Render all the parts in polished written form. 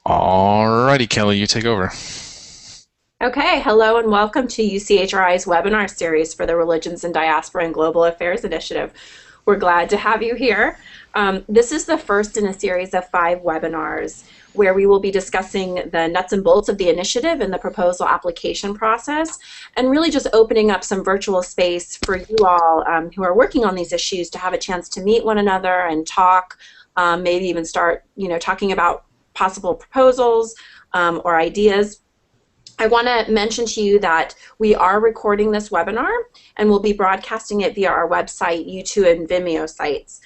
Alrighty, Kelly, you take over. Okay, hello and welcome to UCHRI's webinar series for the Religions in Diaspora and Global Affairs Initiative. We're glad to have you here. This is the first in a series of 5 webinars where we will be discussing the nuts and bolts of the initiative and the proposal application process, and really just opening up some virtual space for you all who are working on these issues to have a chance to meet one another and talk, maybe even start talking about possible proposals or ideas. I want to mention to you that we are recording this webinar and we'll be broadcasting it via our website, YouTube, and Vimeo sites.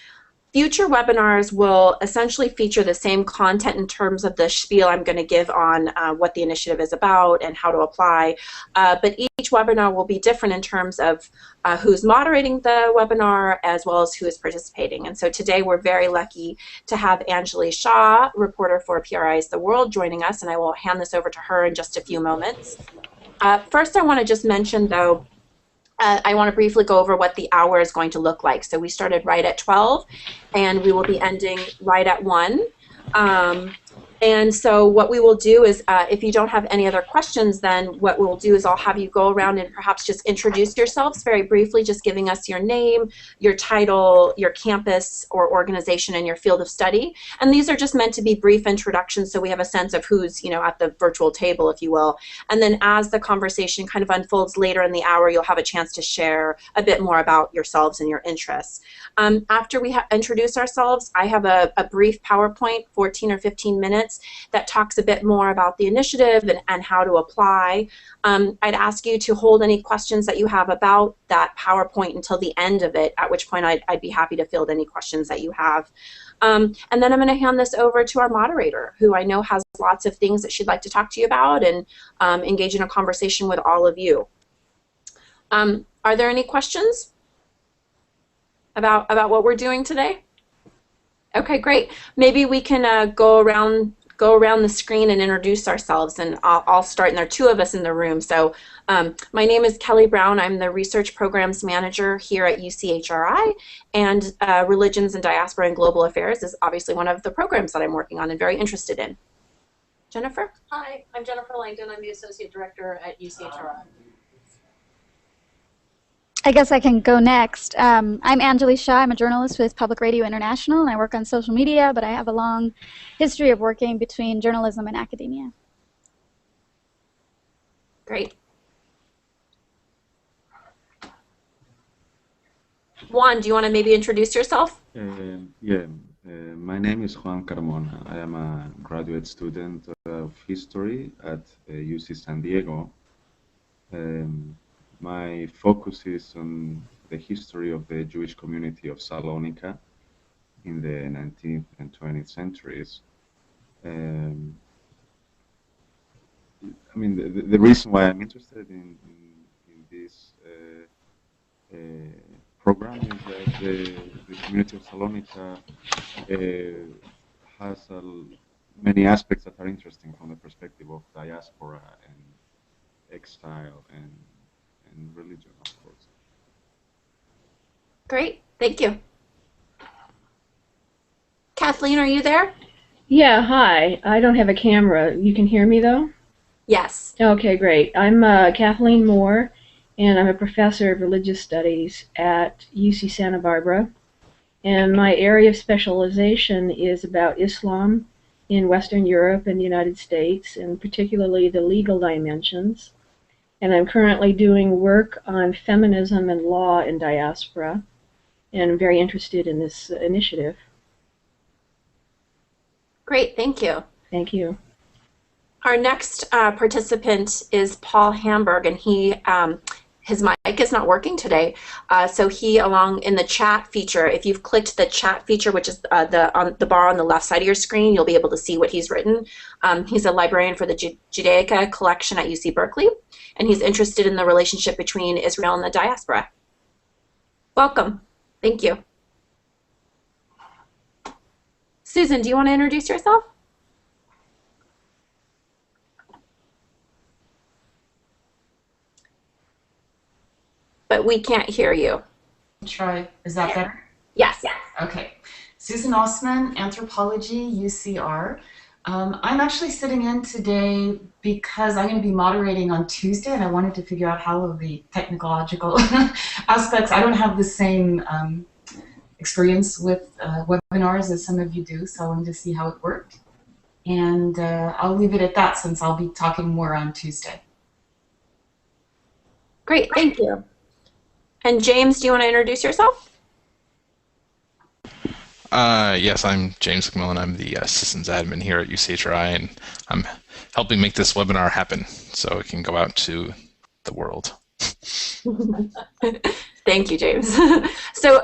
Future webinars will essentially feature the same content in terms of the spiel I'm going to give on what the initiative is about and how to apply, but each webinar will be different in terms of who's moderating the webinar as well as who is participating. And so today we're very lucky to have Anjali Shah, reporter for PRI's The World, joining us, and I will hand this over to her in just a few moments. First, I want to just mention, though, I want to briefly go over what the hour is going to look like. So we started right at 12, and we will be ending right at 1. And so what we will do is, if you don't have any other questions, then what we'll do is I'll have you go around and perhaps just introduce yourselves very briefly, just giving us your name, your title, your campus or organization, and your field of study. And these are just meant to be brief introductions so we have a sense of who's, at the virtual table, if you will. And then as the conversation kind of unfolds later in the hour, you'll have a chance to share a bit more about yourselves and your interests. After we introduce ourselves, I have a brief PowerPoint, 14 or 15 minutes, that talks a bit more about the initiative and how to apply. I'd ask you to hold any questions that you have about that PowerPoint until the end of it, at which point I'd be happy to field any questions that you have. And then I'm going to hand this over to our moderator, who I know has lots of things that she'd like to talk to you about and engage in a conversation with all of you. Are there any questions about what we're doing today? Okay, great. Maybe we can go around the screen and introduce ourselves, and I'll start, and there are 2 of us in the room. So my name is Kelly Brown. I'm the Research Programs Manager here at UCHRI, and Religions and Diaspora and Global Affairs is obviously one of the programs that I'm working on and very interested in. Jennifer? Hi, I'm Jennifer Langdon. I'm the Associate Director at UCHRI. I guess I can go next. I'm Anjali Shah. I'm a journalist with Public Radio International, and I work on social media, but I have a long history of working between journalism and academia. Great. Juan, do you want to maybe introduce yourself? My name is Juan Carmona. I am a graduate student of history at UC San Diego. My focus is on the history of the Jewish community of Salonika in the 19th and 20th centuries. I mean, the reason why I'm interested in this program is that the community of Salonika has many aspects that are interesting from the perspective of diaspora and exile and religion, of course. Great, thank you. Kathleen, are you there? Yeah, hi. I don't have a camera. You can hear me, though? Yes. Okay, great. I'm Kathleen Moore, and I'm a professor of religious studies at UC Santa Barbara. And my area of specialization is about Islam in Western Europe and the United States, and particularly the legal dimensions. And I'm currently doing work on feminism and law in diaspora, and I'm very interested in this initiative. Great, thank you. Thank you. Our next participant is Paul Hamburg, and his mic is not working today. So he, along in the chat feature, if you've clicked the chat feature, which is on the bar on the left side of your screen, you'll be able to see what he's written. He's a librarian for the Judaica collection at UC Berkeley, and he's interested in the relationship between Israel and the diaspora. Welcome. Thank you. Susan, do you want to introduce yourself? But we can't hear you. Try. Is that better? Yes. Okay. Susan Osman, Anthropology, UCR. I'm actually sitting in today because I'm going to be moderating on Tuesday, and I wanted to figure out how the technological aspects. I don't have the same experience with webinars as some of you do, so I wanted to see how it worked. And I'll leave it at that since I'll be talking more on Tuesday. Great, thank you. And James, do you want to introduce yourself? Yes, I'm James McMillan. I'm the systems admin here at UCHRI, and I'm helping make this webinar happen so it can go out to the world. Thank you, James. So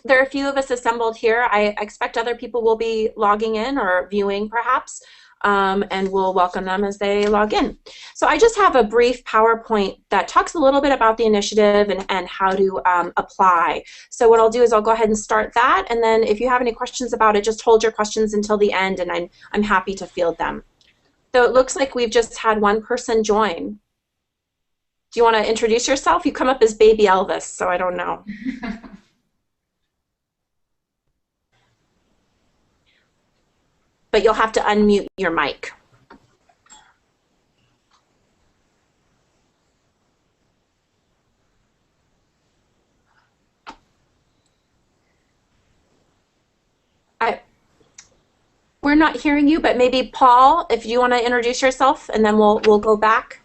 there are a few of us assembled here. I expect other people will be logging in or viewing perhaps, and we'll welcome them as they log in. So I just have a brief PowerPoint that talks a little bit about the initiative and how to apply. So what I'll do is I'll go ahead and start that, and then if you have any questions about it, just hold your questions until the end, and I'm happy to field them. So it looks like we've just had one person join. Do you want to introduce yourself? You come up as Baby Elvis, so I don't know. But you'll have to unmute your mic. We're not hearing you, but maybe Paul, if you want to introduce yourself, and then we'll go back.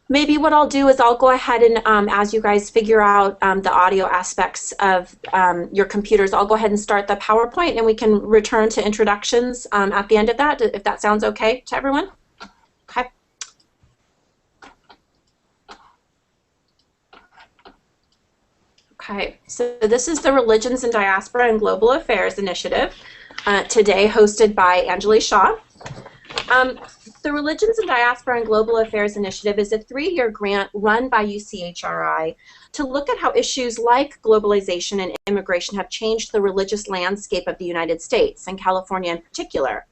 Maybe what I'll do is I'll go ahead and as you guys figure out the audio aspects of your computers, I'll go ahead and start the PowerPoint, and we can return to introductions at the end of that, if that sounds okay to everyone. Okay. Okay, so this is the Religions in Diaspora and Global Affairs Initiative, today hosted by Anjali Shah. The Religions in Diaspora and Global Affairs Initiative is a 3-year grant run by UCHRI to look at how issues like globalization and immigration have changed the religious landscape of the United States, and California in particular.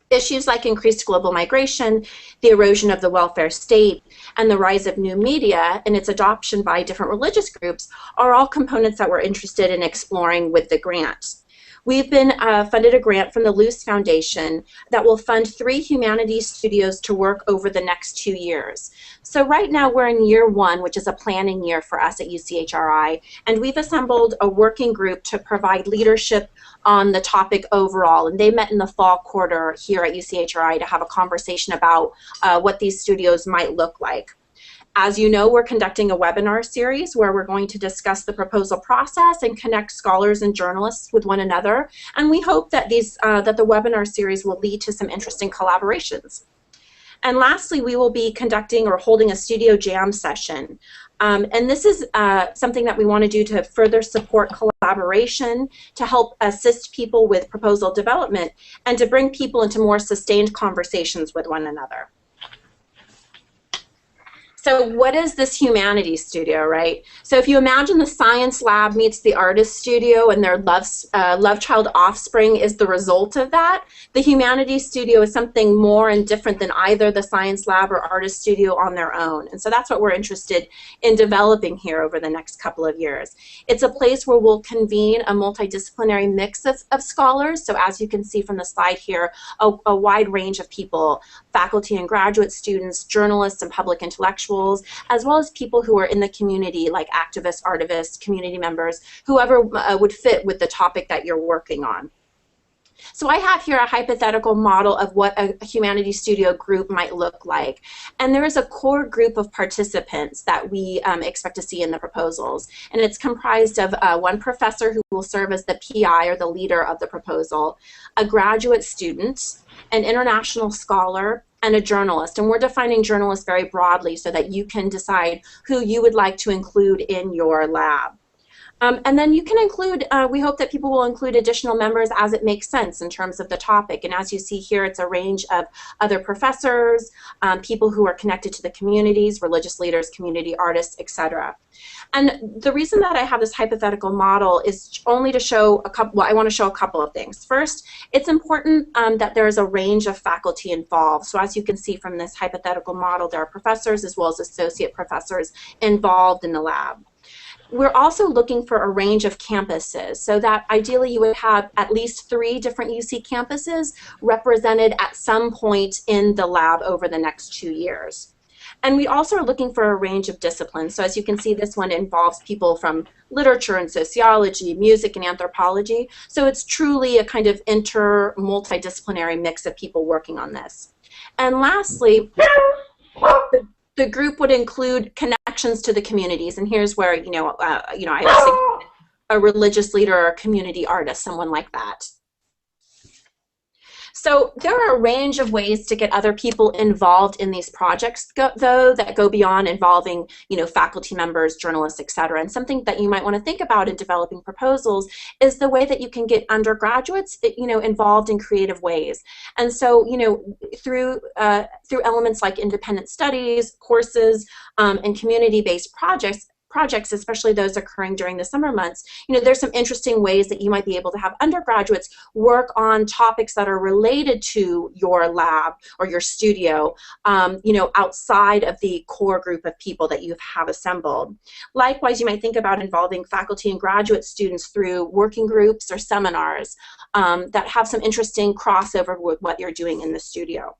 Issues like increased global migration, the erosion of the welfare state, and the rise of new media and its adoption by different religious groups are all components that we're interested in exploring with the grant. We've been funded a grant from the Luce Foundation that will fund 3 humanities studios to work over the next 2 years. So right now we're in year 1, which is a planning year for us at UCHRI, and we've assembled a working group to provide leadership on the topic overall, and they met in the fall quarter here at UCHRI to have a conversation about what these studios might look like. As you know, we're conducting a webinar series where we're going to discuss the proposal process and connect scholars and journalists with one another. And we hope that that the webinar series will lead to some interesting collaborations. And lastly, we will be conducting or holding a studio jam session. And this is something that we want to do to further support collaboration, to help assist people with proposal development, and to bring people into more sustained conversations with one another. So what is this humanities studio, right? So if you imagine the science lab meets the artist studio and their love child offspring is the result of that, the humanities studio is something more and different than either the science lab or artist studio on their own. And so that's what we're interested in developing here over the next couple of years. It's a place where we'll convene a multidisciplinary mix of scholars. So as you can see from the slide here, a wide range of people, faculty and graduate students, journalists and public intellectuals, as well as people who are in the community like activists, artivists, community members, whoever would fit with the topic that you're working on. So I have here a hypothetical model of what a humanities studio group might look like. And there is a core group of participants that we expect to see in the proposals. And it's comprised of one professor who will serve as the PI or the leader of the proposal, a graduate student, an international scholar, and a journalist. And we're defining journalists very broadly so that you can decide who you would like to include in your lab. And then you can include, we hope that people will include additional members as it makes sense in terms of the topic. And as you see here, it's a range of other professors, people who are connected to the communities, religious leaders, community artists, etc. And the reason that I have this hypothetical model is only to show a couple, well, I want to show a couple of things. First, it's important that there is a range of faculty involved. So as you can see from this hypothetical model, there are professors as well as associate professors involved in the lab. We're also looking for a range of campuses, so that ideally you would have at least 3 different UC campuses represented at some point in the lab over the next 2 years. And we also are looking for a range of disciplines. So as you can see, this one involves people from literature and sociology, music and anthropology. So it's truly a kind of multidisciplinary mix of people working on this. And lastly, the group would include connections to the communities. And here's where, I was thinking a religious leader or a community artist, someone like that. So there are a range of ways to get other people involved in these projects, though, that go beyond involving, faculty members, journalists, et cetera. And something that you might want to think about in developing proposals is the way that you can get undergraduates, involved in creative ways. And so, through elements like independent studies, courses, and community-based projects, especially those occurring during the summer months, there's some interesting ways that you might be able to have undergraduates work on topics that are related to your lab or your studio, outside of the core group of people that you have assembled. Likewise, you might think about involving faculty and graduate students through working groups or seminars that have some interesting crossover with what you're doing in the studio.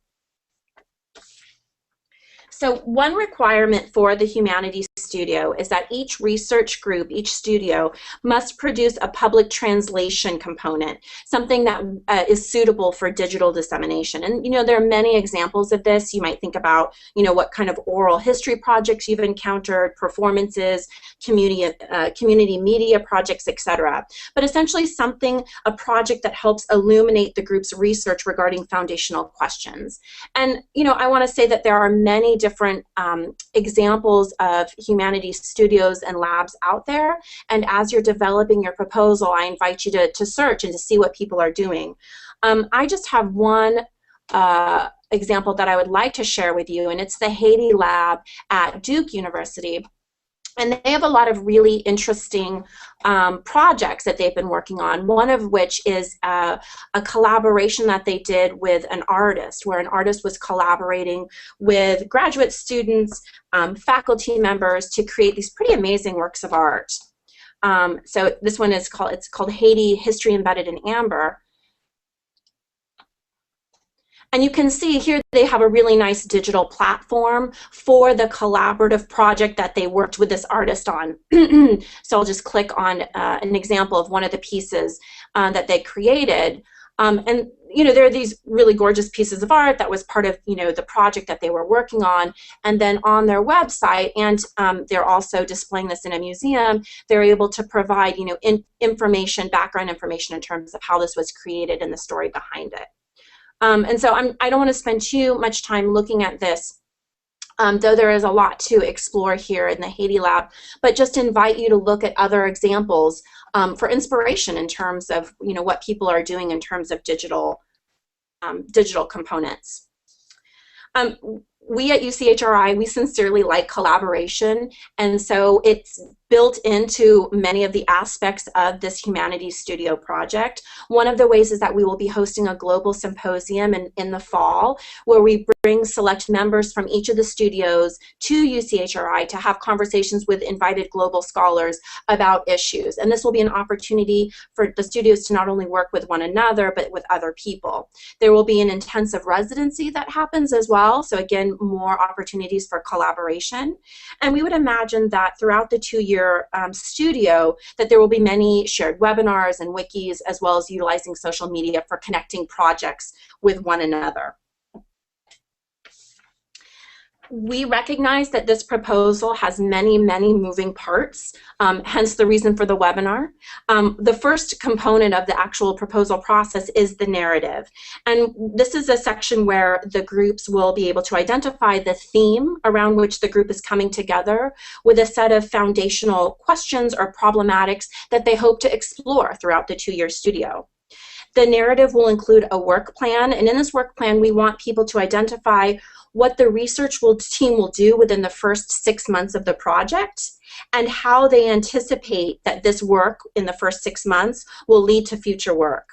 So one requirement for the humanities studio is that each research group, each studio, must produce a public translation component, something that is suitable for digital dissemination. And there are many examples of this. You might think about what kind of oral history projects you've encountered, performances, community media projects, etc. But essentially a project that helps illuminate the group's research regarding foundational questions. And I want to say that there are many different examples of humanities studios and labs out there, and as you're developing your proposal, I invite you to search and to see what people are doing. I just have one example that I would like to share with you, and it's the Haiti lab at Duke University. And they have a lot of really interesting projects that they've been working on, one of which is a collaboration that they did with an artist, where an artist was collaborating with graduate students, faculty members, to create these pretty amazing works of art. So this one is called Haiti, History Embedded in Amber. And you can see here they have a really nice digital platform for the collaborative project that they worked with this artist on. So I'll just click on an example of one of the pieces that they created. And there are these really gorgeous pieces of art that was part of the project that they were working on. And then on their website, and they're also displaying this in a museum, they're able to provide background information in terms of how this was created and the story behind it. And so I don't want to spend too much time looking at this, though there is a lot to explore here in the Haiti lab, but just invite you to look at other examples for inspiration in terms of what people are doing in terms of digital components. We at UCHRI, we sincerely like collaboration, and so it's built into many of the aspects of this humanities studio project. One of the ways is that we will be hosting a global symposium in the fall, where we bring select members from each of the studios to UCHRI to have conversations with invited global scholars about issues. And this will be an opportunity for the studios to not only work with one another, but with other people. There will be an intensive residency that happens as well, so again, more opportunities for collaboration. And we would imagine that throughout the 2-year studio, that there will be many shared webinars and wikis, as well as utilizing social media for connecting projects with one another. We recognize that this proposal has many, many moving parts, hence the reason for the webinar. The first component of the actual proposal process is the narrative. And this is a section where the groups will be able to identify the theme around which the group is coming together with a set of foundational questions or problematics that they hope to explore throughout the 2-year studio. The narrative will include a work plan, and in this work plan, we want people to identify what the research team will do within the first 6 months of the project, and how they anticipate that this work in the first 6 months will lead to future work.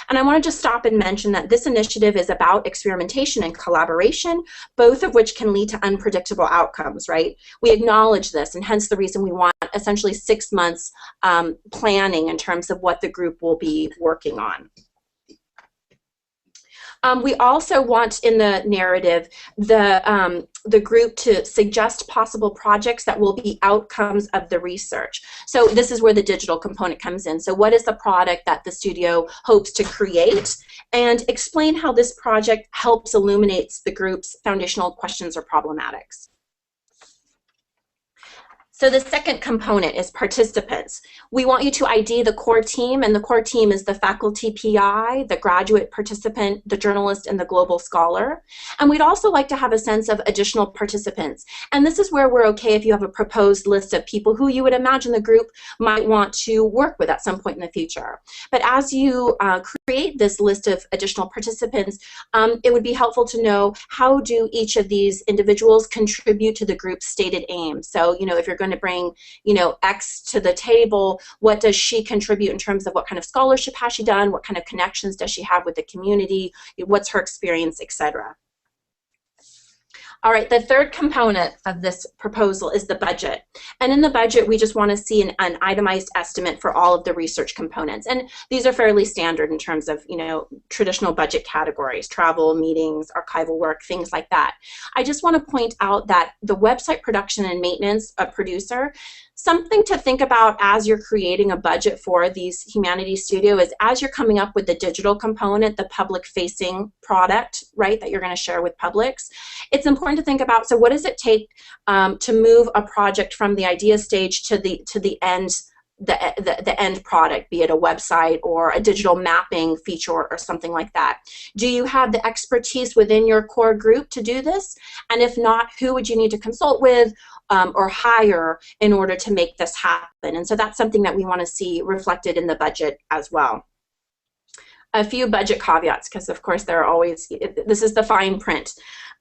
And I want to just stop and mention that this initiative is about experimentation and collaboration, both of which can lead to unpredictable outcomes, right? We acknowledge this, and hence the reason we want essentially 6 months planning in terms of what the group will be working on. We also want in the narrative the group to suggest possible projects that will be outcomes of the research. So this is where the digital component comes in. So what is the product that the studio hopes to create? And explain how this project helps illuminates the group's foundational questions or problematics. So the second component is participants. We want you to ID the core team, and the core team is the faculty PI, the graduate participant, the journalist, and the global scholar. And we'd also like to have a sense of additional participants. And this is where we're okay if you have a proposed list of people who you would imagine the group might want to work with at some point in the future. But as you create this list of additional participants, it would be helpful to know how do each of these individuals contribute to the group's stated aim. So, you know, if you're going to bring, you know, X to the table, what does she contribute in terms of what kind of scholarship has she done, what kind of connections does she have with the community, what's her experience, etc. All right, the third component of this proposal is the budget. And in the budget, we just want to see an itemized estimate for all of the research components. And these are fairly standard in terms of, you know, traditional budget categories, travel, meetings, archival work, things like that. I just want to point out that the website production and maintenance producer, something to think about as you're creating a budget for these humanities studio is as you're coming up with the digital component, the public-facing product, right, that you're going to share with publics, it's important to think about, so what does it take to move a project from the idea stage to the end, the end product, be it a website or a digital mapping feature or something like that. Do you have the expertise within your core group to do this? And if not, who would you need to consult with or hire in order to make this happen? And so that's something that we want to see reflected in the budget as well. A few budget caveats, because of course there are always, this is the fine print.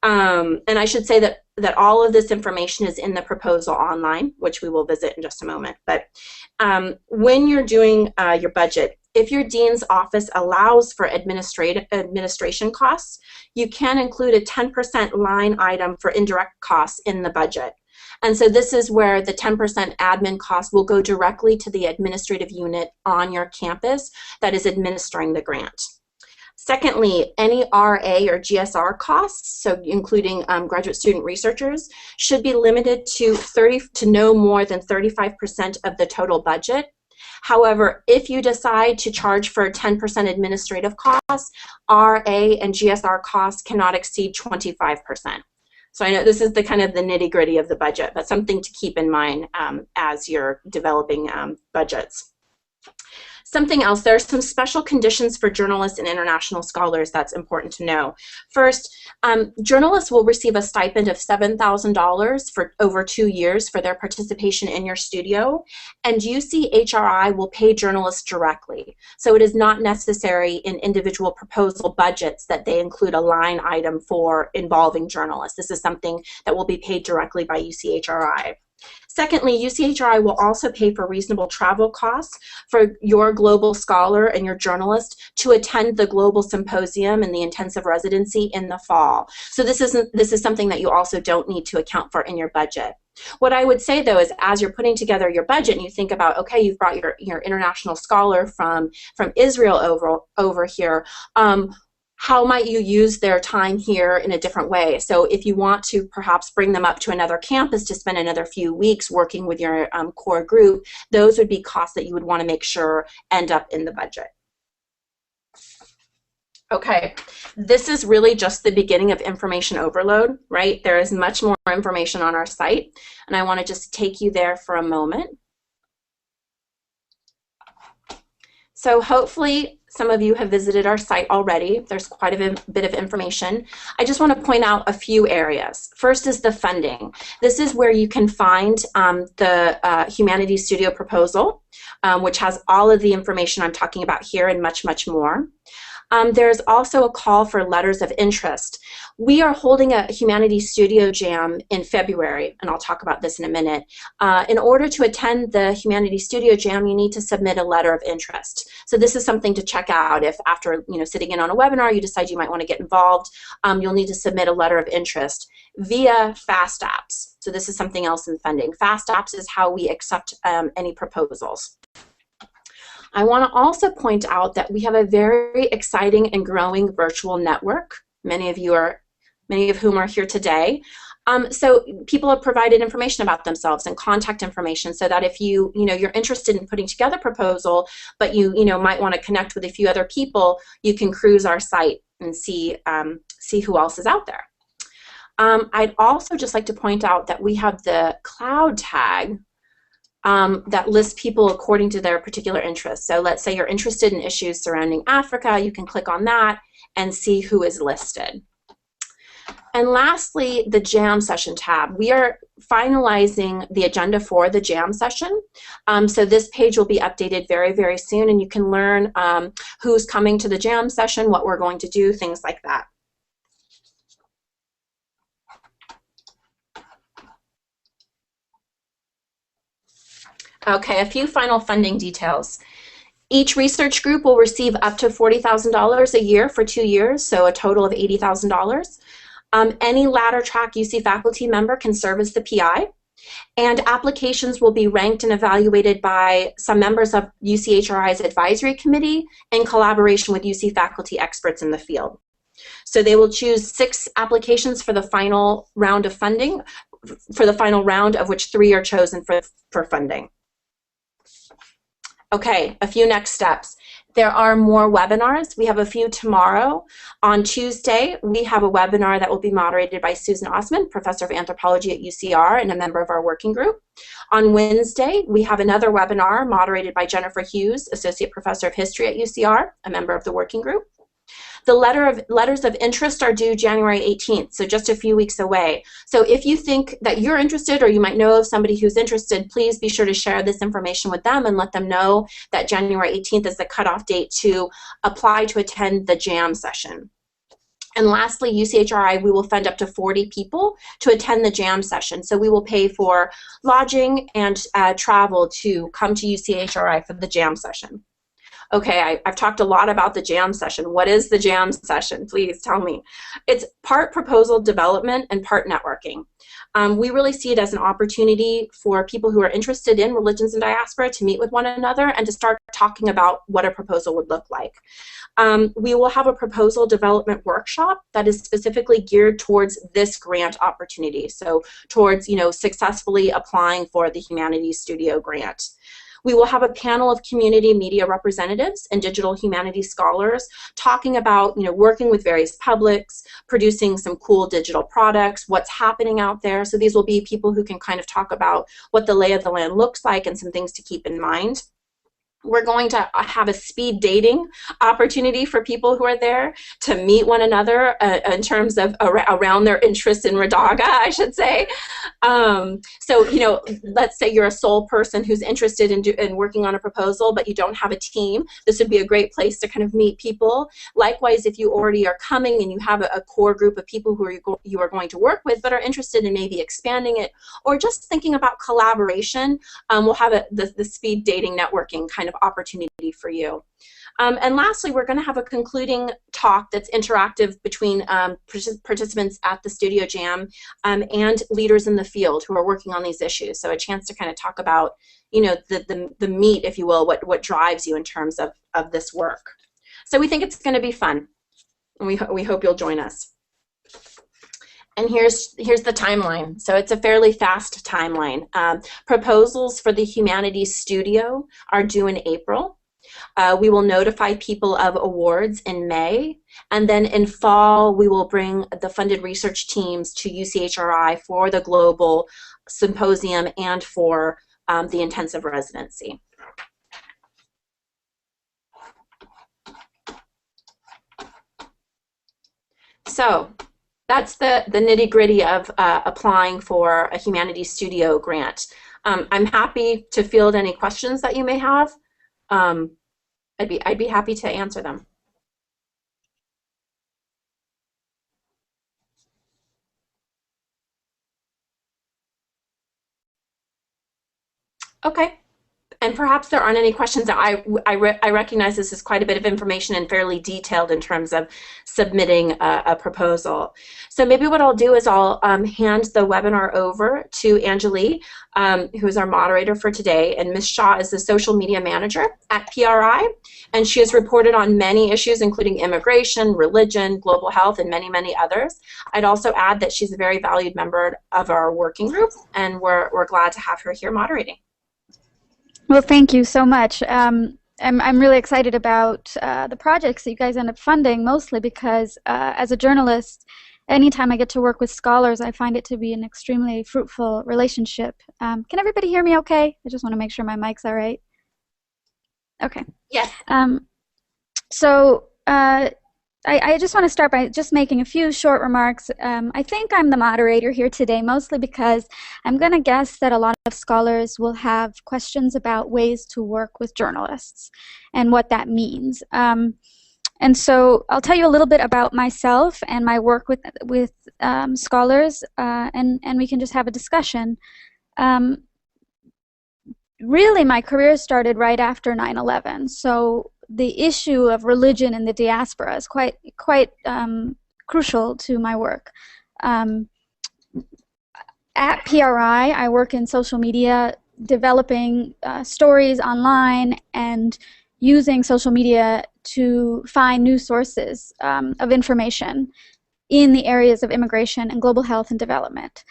And I should say that all of this information is in the proposal online, which we will visit in just a moment. But when you're doing your budget, if your dean's office allows for administration costs, you can include a 10% line item for indirect costs in the budget. And so this is where the 10% admin cost will go directly to the administrative unit on your campus that is administering the grant. Secondly, any RA or GSR costs, so including graduate student researchers, should be limited to no more than 35% of the total budget. However, if you decide to charge for 10% administrative costs, RA and GSR costs cannot exceed 25%. So I know this is the kind of the nitty-gritty of the budget, but something to keep in mind as you're developing budgets. Something else, there are some special conditions for journalists and international scholars that's important to know. First, journalists will receive a stipend of $7,000 for over 2 years for their participation in your studio, and UCHRI will pay journalists directly. So it is not necessary in individual proposal budgets that they include a line item for involving journalists. This is something that will be paid directly by UCHRI. Secondly, UCHRI will also pay for reasonable travel costs for your global scholar and your journalist to attend the global symposium and the intensive residency in the fall. So this is something that you also don't need to account for in your budget. What I would say though is as you're putting together your budget and you think about, okay, you've brought your international scholar from Israel over here, how might you use their time here in a different way? So if you want to perhaps bring them up to another campus to spend another few weeks working with your core group, those would be costs that you would want to make sure end up in the budget. Okay, this is really just the beginning of information overload, right? There is much more information on our site, and I want to just take you there for a moment. So hopefully some of you have visited our site already. There's quite a bit of information. I just want to point out a few areas. First is the funding. This is where you can find the Humanities Studio proposal, which has all of the information I'm talking about here and much, much more. There's also a call for letters of interest. We are holding a Humanities Studio Jam in February, and I'll talk about this in a minute. In order to attend the Humanities Studio Jam, you need to submit a letter of interest. So this is something to check out if after sitting in on a webinar you decide you might want to get involved. You'll need to submit a letter of interest via FAST apps. So this is something else in funding. FAST apps is how we accept any proposals. I want to also point out that we have a very exciting and growing virtual network. Many of whom are here today. So people have provided information about themselves and contact information so that if you're interested in putting together a proposal, but you might want to connect with a few other people, you can cruise our site and see who else is out there. I'd also just like to point out that we have the cloud tag that lists people according to their particular interests. So let's say you're interested in issues surrounding Africa, you can click on that and see who is listed. And lastly, the Jam Session tab. We are finalizing the agenda for the Jam Session. So this page will be updated very, very soon, and you can learn who's coming to the Jam Session, what we're going to do, things like that. Okay, a few final funding details. Each research group will receive up to $40,000 a year for 2 years, so a total of $80,000. Any ladder track UC faculty member can serve as the PI, and applications will be ranked and evaluated by some members of UCHRI's advisory committee in collaboration with UC faculty experts in the field. So they will choose 6 applications for the final round of funding, of which 3 are chosen for funding. Okay, a few next steps. There are more webinars. We have a few tomorrow. On Tuesday, we have a webinar that will be moderated by Susan Osman, Professor of Anthropology at UCR and a member of our working group. On Wednesday, we have another webinar moderated by Jennifer Hughes, Associate Professor of History at UCR, a member of the working group. The letters of interest are due January 18th, so just a few weeks away. So if you think that you're interested or you might know of somebody who's interested, please be sure to share this information with them and let them know that January 18th is the cutoff date to apply to attend the Jam Session. And lastly, UCHRI, we will fund up to 40 people to attend the Jam Session. So we will pay for lodging and travel to come to UCHRI for the Jam Session. Okay, I've talked a lot about the Jam Session. What is the Jam Session? Please tell me. It's part proposal development and part networking. We really see it as an opportunity for people who are interested in religions and diaspora to meet with one another and to start talking about what a proposal would look like. We will have a proposal development workshop that is specifically geared towards this grant opportunity, so towards successfully applying for the Humanities Studio grant. We will have a panel of community media representatives and digital humanities scholars talking about, working with various publics, producing some cool digital products, what's happening out there. So these will be people who can kind of talk about what the lay of the land looks like and some things to keep in mind. We're going to have a speed dating opportunity for people who are there to meet one another in terms of around their interest in Radaga, I should say. So, let's say you're a sole person who's interested in working on a proposal, but you don't have a team. This would be a great place to kind of meet people. Likewise, if you already are coming and you have a core group of people who you are going to work with but are interested in maybe expanding it or just thinking about collaboration, we'll have the speed dating networking kind of opportunity for you. And lastly, we're going to have a concluding talk that's interactive between participants at the Studio Jam and leaders in the field who are working on these issues. So a chance to kind of talk about, the meat, if you will, what drives you in terms of this work. So we think it's going to be fun, and we hope you'll join us. And here's the timeline. So it's a fairly fast timeline. Proposals for the Humanities Studio are due in April. We will notify people of awards in May, and then in fall we will bring the funded research teams to UCHRI for the global symposium and for the intensive residency. So that's the nitty-gritty of applying for a Humanities Studio grant. I'm happy to field any questions that you may have. I'd be happy to answer them. Okay. And perhaps there aren't any questions. I recognize this is quite a bit of information and fairly detailed in terms of submitting a proposal. So maybe what I'll do is I'll hand the webinar over to Anjali, who is our moderator for today. And Ms. Shaw is the social media manager at PRI. And she has reported on many issues, including immigration, religion, global health, and many, many others. I'd also add that she's a very valued member of our working group, and we're glad to have her here moderating. Well, thank you so much. I'm really excited about the projects that you guys end up funding, mostly because as a journalist, anytime I get to work with scholars, I find it to be an extremely fruitful relationship. Can everybody hear me okay? I just want to make sure my mic's all right. Okay. Yes. I just want to start by just making a few short remarks. I think I'm the moderator here today, mostly because I'm going to guess that a lot of scholars will have questions about ways to work with journalists and what that means. And so I'll tell you a little bit about myself and my work with scholars, and we can just have a discussion. Really, my career started right after 9/11, so the issue of religion in the diaspora is quite crucial to my work. At PRI, I work in social media, developing stories online and using social media to find new sources of information in the areas of immigration and global health and development.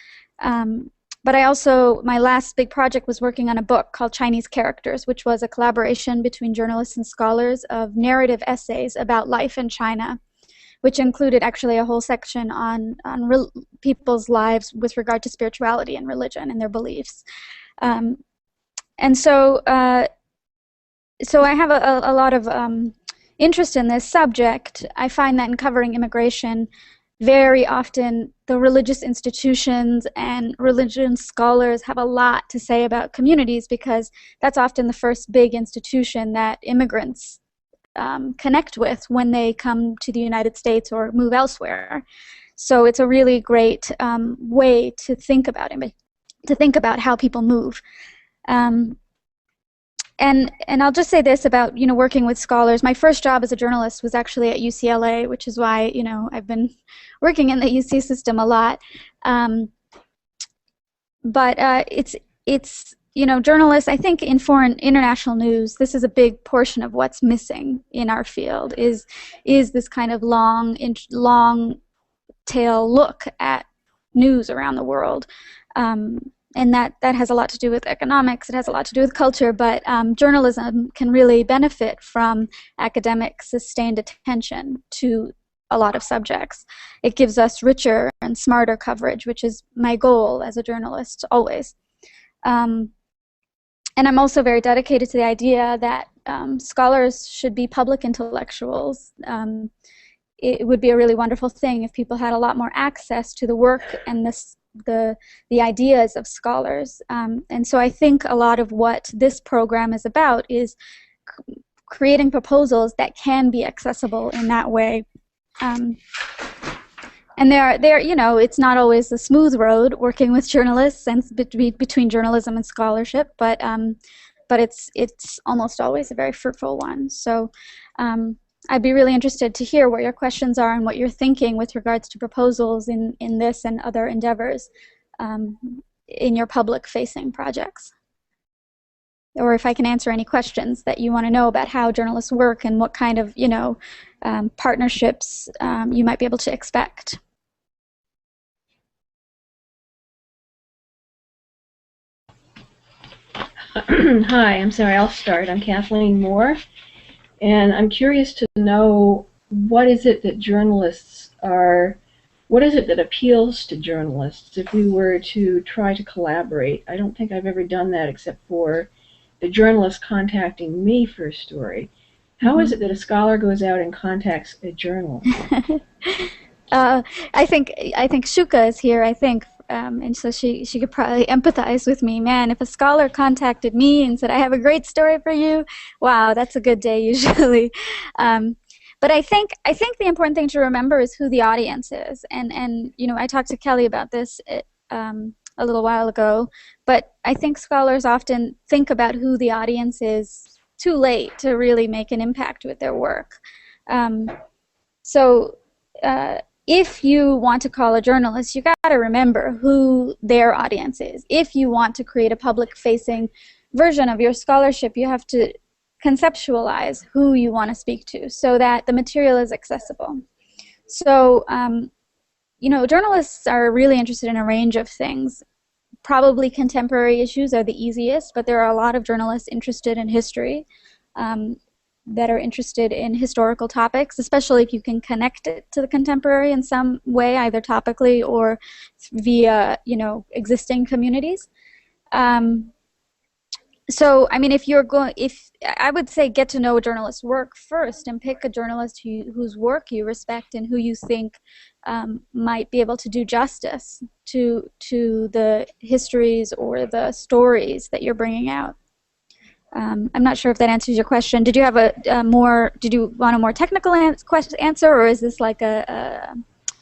But I also, my last big project was working on a book called Chinese Characters, which was a collaboration between journalists and scholars of narrative essays about life in China, which included actually a whole section on people's lives with regard to spirituality and religion and their beliefs. So I have a lot of interest in this subject. I find that in covering immigration, very often the religious institutions and religion scholars have a lot to say about communities, because that's often the first big institution that immigrants connect with when they come to the United States or move elsewhere. So it's a really great way to think about it, to think about how people move. And I'll just say this about, working with scholars. My first job as a journalist was actually at UCLA, which is why, I've been working in the UC system a lot. It's journalists, I think in international news, this is a big portion of what's missing in our field is this kind of long tail look at news around the world. And that has a lot to do with economics, it has a lot to do with culture, but journalism can really benefit from academic sustained attention to a lot of subjects. It gives us richer and smarter coverage, which is my goal as a journalist always. And I'm also very dedicated to the idea that scholars should be public intellectuals. It would be a really wonderful thing if people had a lot more access to the work and the ideas of scholars. And so I think a lot of what this program is about is creating proposals that can be accessible in that way. And it's not always a smooth road working with journalists and between journalism and scholarship, but it's almost always a very fruitful one. So I'd be really interested to hear what your questions are and what you're thinking with regards to proposals in this and other endeavors in your public-facing projects. Or if I can answer any questions that you want to know about how journalists work and what kind of, partnerships you might be able to expect. Hi, I'm sorry, I'll start. I'm Kathleen Moore, and I'm curious to know what is it that appeals to journalists if we were to try to collaborate? I don't think I've ever done that except for the journalist contacting me for a story. How is it that a scholar goes out and contacts a journalist? I think Shuka is here, and so she could probably empathize with me. Man, if a scholar contacted me and said, I have a great story for you, wow, that's a good day usually. But I think the important thing to remember is who the audience is. And I talked to Kelly about this. a little while ago, but I think scholars often think about who the audience is too late to really make an impact with their work. So if you want to call a journalist, you got to remember who their audience is. If you want to create a public-facing version of your scholarship, you have to conceptualize who you want to speak to so that the material is accessible. So, you know, journalists are really interested in a range of things. Probably contemporary issues are the easiest, but there are a lot of journalists interested in history, that are interested in historical topics, especially if you can connect it to the contemporary in some way, either topically or via, you know, existing communities. So, I mean, if I would say get to know a journalist's work first and pick a journalist whose work you respect and who you think might be able to do justice to the histories or the stories that you're bringing out. I'm not sure if that answers your question. Did you have did you want a more technical answer, or is this like a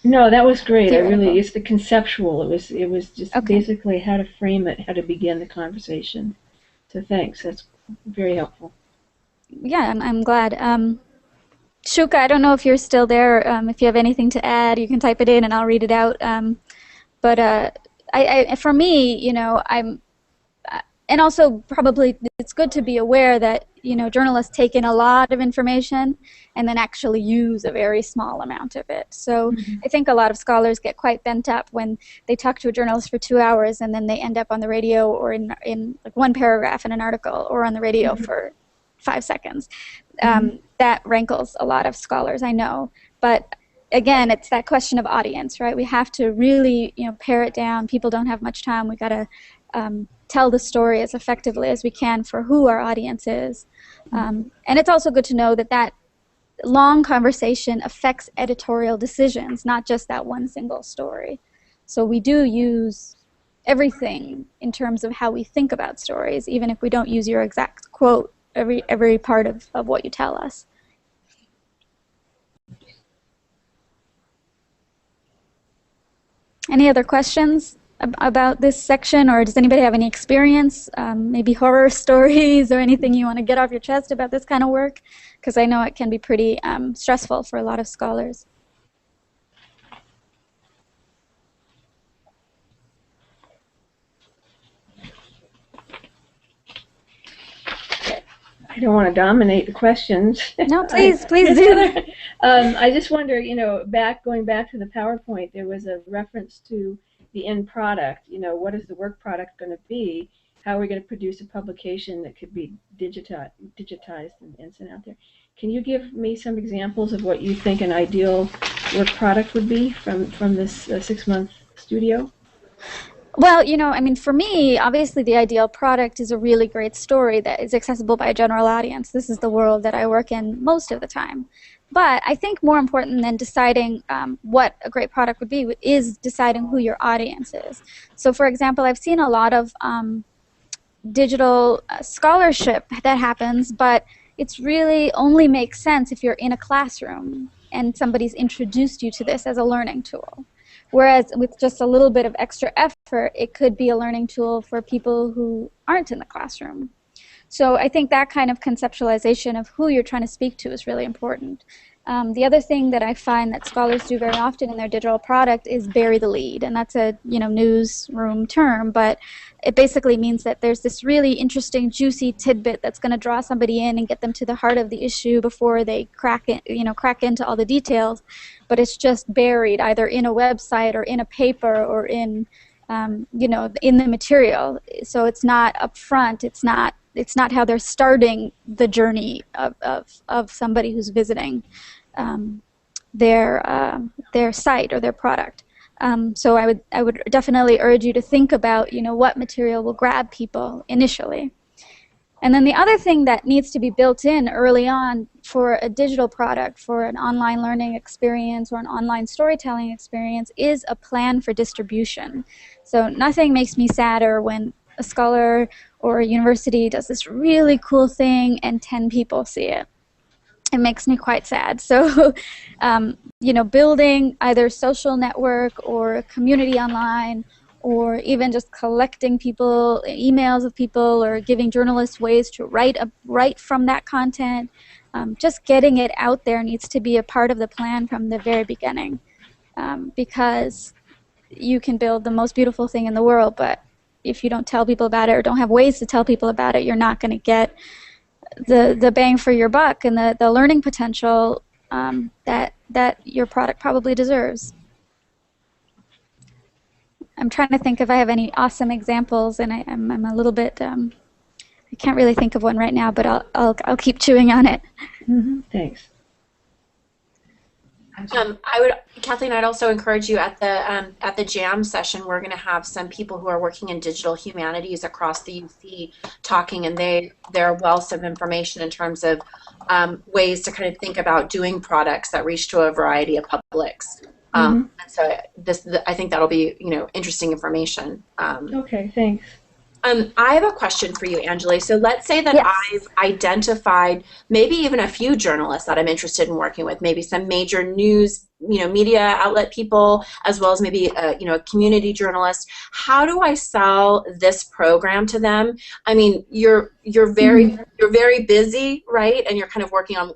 No, that was great. theoretical? It's the conceptual. It was just Okay. basically how to frame it, how to begin the conversation. So thanks. That's very helpful. Yeah, I'm glad. Shuka, I don't know if you're still there. If you have anything to add, you can type it in and I'll read it out. But for me, you know, and also probably it's good to be aware that, you know, journalists take in a lot of information and then actually use a very small amount of it. So I think a lot of scholars get quite bent up when they talk to a journalist for 2 hours and then they end up on the radio or in like one paragraph in an article or on the radio for 5 seconds. That rankles a lot of scholars, I know. But again, it's that question of audience, right? We have to really, you know, pare it down. People don't have much time. We got to tell the story as effectively as we can for who our audience is. And it's also good to know that that long conversation affects editorial decisions, not just that one single story. So we do use everything in terms of how we think about stories, even if we don't use your exact quote every part of what you tell us. Any other questions about this section, or does anybody have any experience, maybe horror stories or anything you want to get off your chest about this kind of work? Because I know it can be pretty stressful for a lot of scholars. I don't want to dominate the questions. No, please do. I just wonder, you know, going back to the PowerPoint, there was a reference to the end product. You know, what is the work product going to be? How are we going to produce a publication that could be digitized and sent out there? Can you give me some examples of what you think an ideal work product would be from this 6-month studio? Well, you know, I mean, for me, obviously the ideal product is a really great story that is accessible by a general audience. This is the world that I work in most of the time. But I think more important than deciding what a great product would be is deciding who your audience is. So, for example, I've seen a lot of digital scholarship that happens, but it's really only makes sense if you're in a classroom and somebody's introduced you to this as a learning tool. Whereas with just a little bit of extra effort, it could be a learning tool for people who aren't in the classroom. So I think that kind of conceptualization of who you're trying to speak to is really important. The other thing that I find that scholars do very often in their digital product is bury the lead, and that's a newsroom term, but it basically means that there's this really interesting, juicy tidbit that's going to draw somebody in and get them to the heart of the issue before they crack into all the details. But it's just buried either in a website or in a paper or in in the material. So it's not up front. It's not how they're starting the journey of somebody who's visiting their site or their product. So I would definitely urge you to think about what material will grab people initially. And then the other thing that needs to be built in early on for a digital product, for an online learning experience or an online storytelling experience, is a plan for distribution. So nothing makes me sadder when a scholar or a university does this really cool thing and 10 people see it. It makes me quite sad. So, building either social network or a community online or even just collecting emails of people, or giving journalists ways to write from that content. Just getting it out there needs to be a part of the plan from the very beginning, because you can build the most beautiful thing in the world, but if you don't tell people about it or don't have ways to tell people about it, you're not going to get the bang for your buck and the learning potential that your product probably deserves. I'm trying to think if I have any awesome examples, and I'm a little bit I can't really think of one right now, but I'll keep chewing on it. Thanks. Kathleen, I'd also encourage you at the jam session. We're going to have some people who are working in digital humanities across the UC talking, and they're wealth of information in terms of ways to kind of think about doing products that reach to a variety of publics. And so I think that'll be interesting information. Okay, thanks. I have a question for you, Angeli. So let's say that Yes. I've identified maybe even a few journalists that I'm interested in working with, maybe some major news, media outlet people, as well as maybe a community journalist. How do I sell this program to them? I mean, you're very busy, right? And you're kind of working on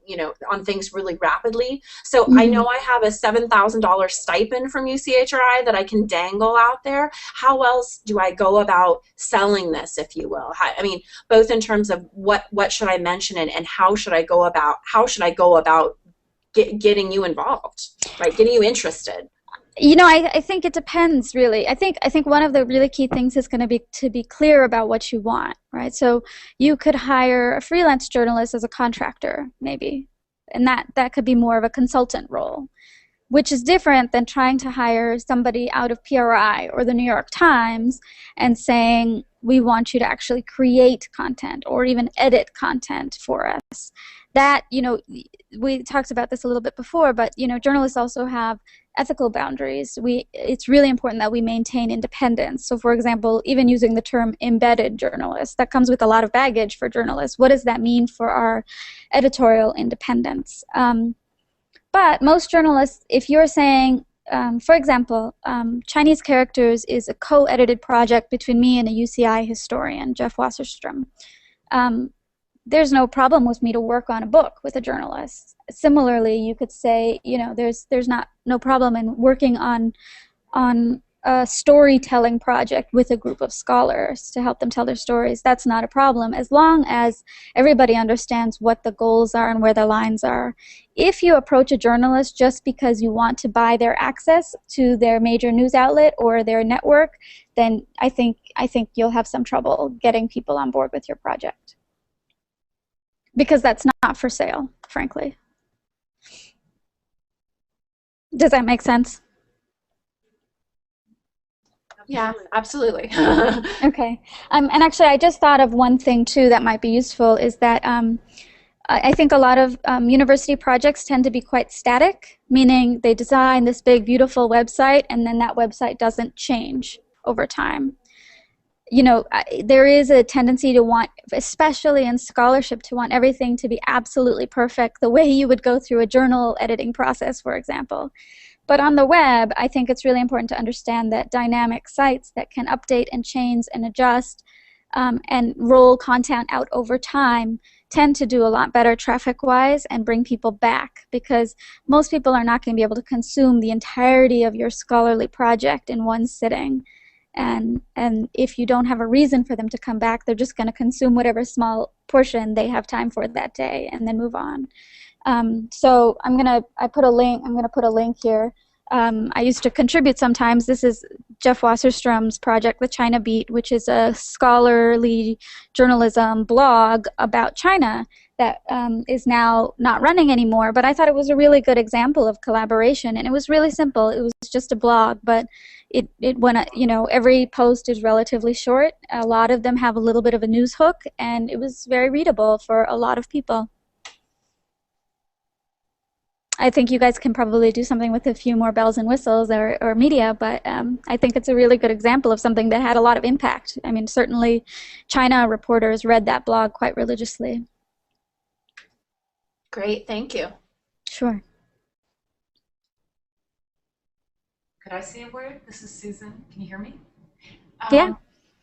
on things really rapidly. So I know I have a $7,000 stipend from UCHRI that I can dangle out there. How else do I go about selling this, if you will? I mean, both in terms of what should I mention and how should I go about getting you involved, right? Getting you interested. I think it depends, really. I think one of the really key things is going to be to be clear about what you want, right? So you could hire a freelance journalist as a contractor, maybe, and that could be more of a consultant role, which is different than trying to hire somebody out of PRI or the New York Times and saying, we want you to actually create content or even edit content for us. That, we talked about this a little bit before, but, journalists also have ethical boundaries. It's really important that we maintain independence. So, for example, even using the term embedded journalist, that comes with a lot of baggage for journalists. What does that mean for our editorial independence? But most journalists, if you're saying, for example, Chinese Characters is a co-edited project between me and a UCI historian, Jeff Wasserstrom. There's no problem with me to work on a book with a journalist. Similarly, you could say, there's no problem in working on a storytelling project with a group of scholars to help them tell their stories. That's not a problem, as long as everybody understands what the goals are and where the lines are. If you approach a journalist just because you want to buy their access to their major news outlet or their network, then I think you'll have some trouble getting people on board with your project. Because that's not for sale, frankly. Does that make sense? Yeah, absolutely. Okay. And actually, I just thought of one thing, too, that might be useful, is that I think a lot of university projects tend to be quite static, meaning they design this big, beautiful website, and then that website doesn't change over time. There is a tendency to want, especially in scholarship, to want everything to be absolutely perfect, the way you would go through a journal editing process, for example. But on the web, I think it's really important to understand that dynamic sites that can update and change and adjust and roll content out over time tend to do a lot better traffic-wise and bring people back, because most people are not going to be able to consume the entirety of your scholarly project in one sitting. And if you don't have a reason for them to come back, they're just going to consume whatever small portion they have time for that day and then move on. So I'm going to put a link here. I used to contribute sometimes. This is Jeff Wasserstrom's project, The China Beat, which is a scholarly journalism blog about China that is now not running anymore. But I thought it was a really good example of collaboration, and it was really simple. It was just a blog, but it went, every post is relatively short. A lot of them have a little bit of a news hook, and it was very readable for a lot of people. I think you guys can probably do something with a few more bells and whistles or media, but I think it's a really good example of something that had a lot of impact. I mean, certainly China reporters read that blog quite religiously. Great, thank you. Sure. Could I say a word? This is Susan. Can you hear me? Yeah.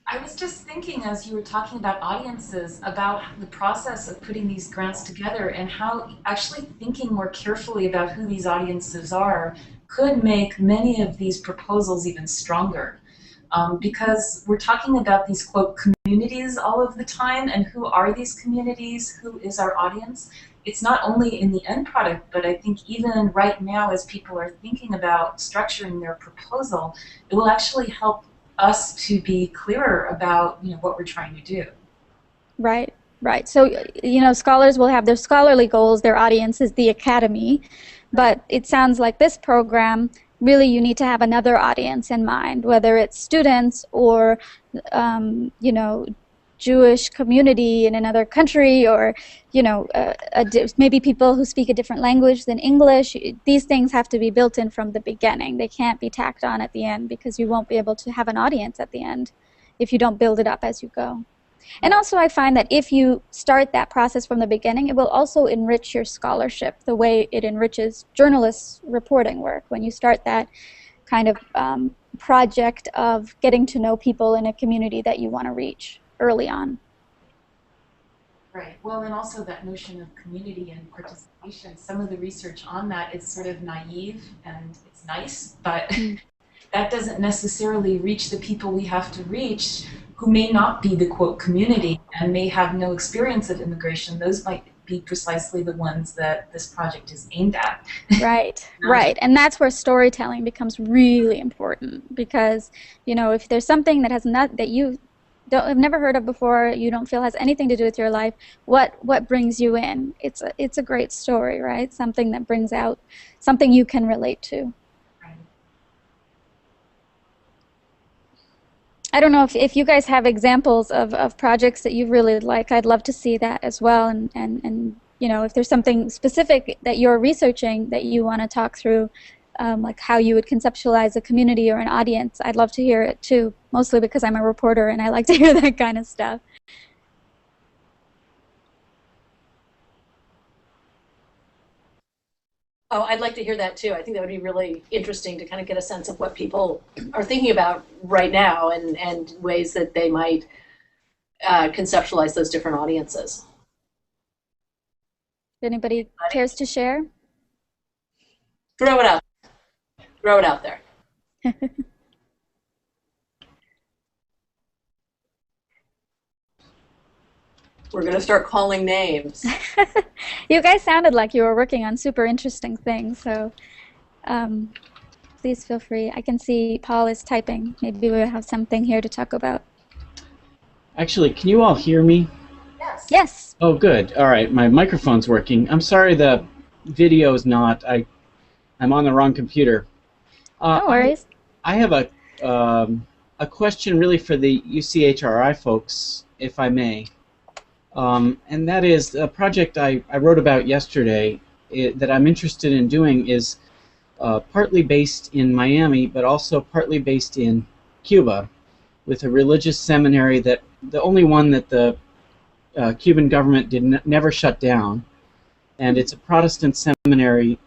I was just thinking as you were talking about audiences, about the process of putting these grants together and how actually thinking more carefully about who these audiences are could make many of these proposals even stronger. Because we're talking about these, quote, communities all of the time, and who are these communities? Who is our audience? It's not only in the end product, but I think even right now as people are thinking about structuring their proposal, it will actually help us to be clearer about what we're trying to do. Right, right. So, scholars will have their scholarly goals, their audience is the academy, but it sounds like this program, really you need to have another audience in mind, whether it's students or, Jewish community in another country, or, maybe people who speak a different language than English. These things have to be built in from the beginning. They can't be tacked on at the end, because you won't be able to have an audience at the end if you don't build it up as you go. And also I find that if you start that process from the beginning, it will also enrich your scholarship the way it enriches journalists' reporting work. When you start that kind of project of getting to know people in a community that you want to reach early on. Right. Well, and also that notion of community and participation, some of the research on that is sort of naive and it's nice, but that doesn't necessarily reach the people we have to reach, who may not be the, quote, community and may have no experience of immigration. Those might be precisely the ones that this project is aimed at. Right, right. And that's where storytelling becomes really important, because, if there's something that that you have never heard of before, you don't feel has anything to do with your life, what brings you in? It's a great story, right? Something that brings out something you can relate to. I don't know if you guys have examples of projects that you really like. I'd love to see that as well. And if there's something specific that you're researching that you want to talk through, like how you would conceptualize a community or an audience, I'd love to hear it too, mostly because I'm a reporter and I like to hear that kind of stuff. Oh, I'd like to hear that too. I think that would be really interesting to kind of get a sense of what people are thinking about right now, and ways that they might conceptualize those different audiences. If anybody cares to share? Throw it out. Throw it out there. We're going to start calling names. You guys sounded like you were working on super interesting things, so please feel free. I can see Paul is typing. Maybe we'll have something here to talk about. Actually, can you all hear me? Yes. Yes. Oh, good. All right, my microphone's working. I'm sorry the video is not. I'm on the wrong computer. No worries. I have a question really for the UCHRI folks, if I may. And that is a project I wrote about yesterday that I'm interested in doing is partly based in Miami, but also partly based in Cuba, with a religious seminary that the only one that the Cuban government never shut down, and it's a Protestant seminary